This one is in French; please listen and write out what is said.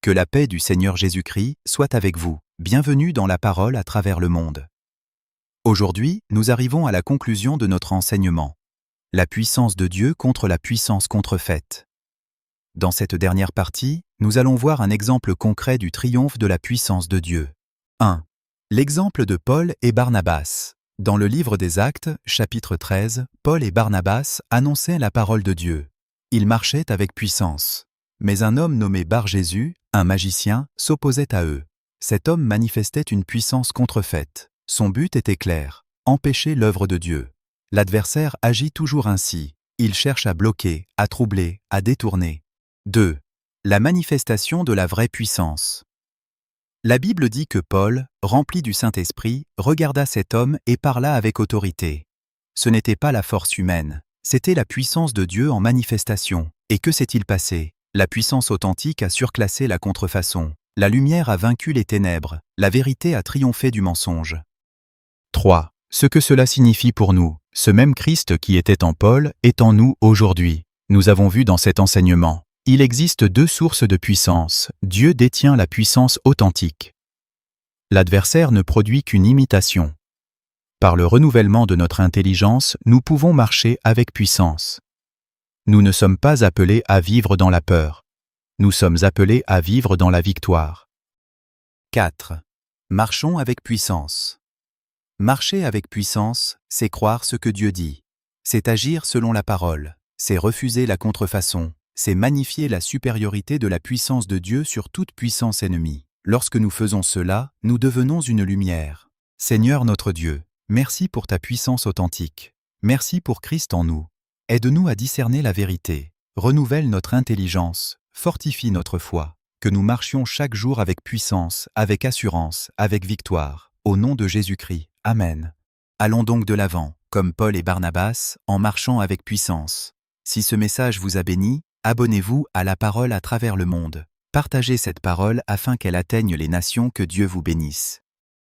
Que la paix du Seigneur Jésus-Christ soit avec vous. Bienvenue dans la parole à travers le monde. Aujourd'hui, nous arrivons à la conclusion de notre enseignement. La puissance de Dieu contre la puissance contrefaite. Dans cette dernière partie, nous allons voir un exemple concret du triomphe de la puissance de Dieu. 1. L'exemple de Paul et Barnabas. Dans le livre des Actes, chapitre 13, Paul et Barnabas annonçaient la parole de Dieu. Ils marchaient avec puissance. Mais un homme nommé Bar-Jésus, un magicien, s'opposait à eux. Cet homme manifestait une puissance contrefaite. Son but était clair, empêcher l'œuvre de Dieu. L'adversaire agit toujours ainsi. Il cherche à bloquer, à troubler, à détourner. 2. La manifestation de la vraie puissance. La Bible dit que Paul, rempli du Saint-Esprit, regarda cet homme et parla avec autorité. Ce n'était pas la force humaine, c'était la puissance de Dieu en manifestation. Et que s'est-il passé ? La puissance authentique a surclassé la contrefaçon. La lumière a vaincu les ténèbres. La vérité a triomphé du mensonge. 3. Ce que cela signifie pour nous. Ce même Christ qui était en Paul est en nous aujourd'hui. Nous avons vu dans cet enseignement. Il existe deux sources de puissance. Dieu détient la puissance authentique. L'adversaire ne produit qu'une imitation. Par le renouvellement de notre intelligence, nous pouvons marcher avec puissance. Nous ne sommes pas appelés à vivre dans la peur. Nous sommes appelés à vivre dans la victoire. 4. Marchons avec puissance. Marcher avec puissance, c'est croire ce que Dieu dit. C'est agir selon la parole. C'est refuser la contrefaçon. C'est magnifier la supériorité de la puissance de Dieu sur toute puissance ennemie. Lorsque nous faisons cela, nous devenons une lumière. Seigneur notre Dieu, merci pour ta puissance authentique. Merci pour Christ en nous. Aide-nous à discerner la vérité, renouvelle notre intelligence, fortifie notre foi, que nous marchions chaque jour avec puissance, avec assurance, avec victoire, au nom de Jésus-Christ. Amen. Allons donc de l'avant, comme Paul et Barnabas, en marchant avec puissance. Si ce message vous a béni, abonnez-vous à la parole à travers le monde. Partagez cette parole afin qu'elle atteigne les nations. Que Dieu vous bénisse.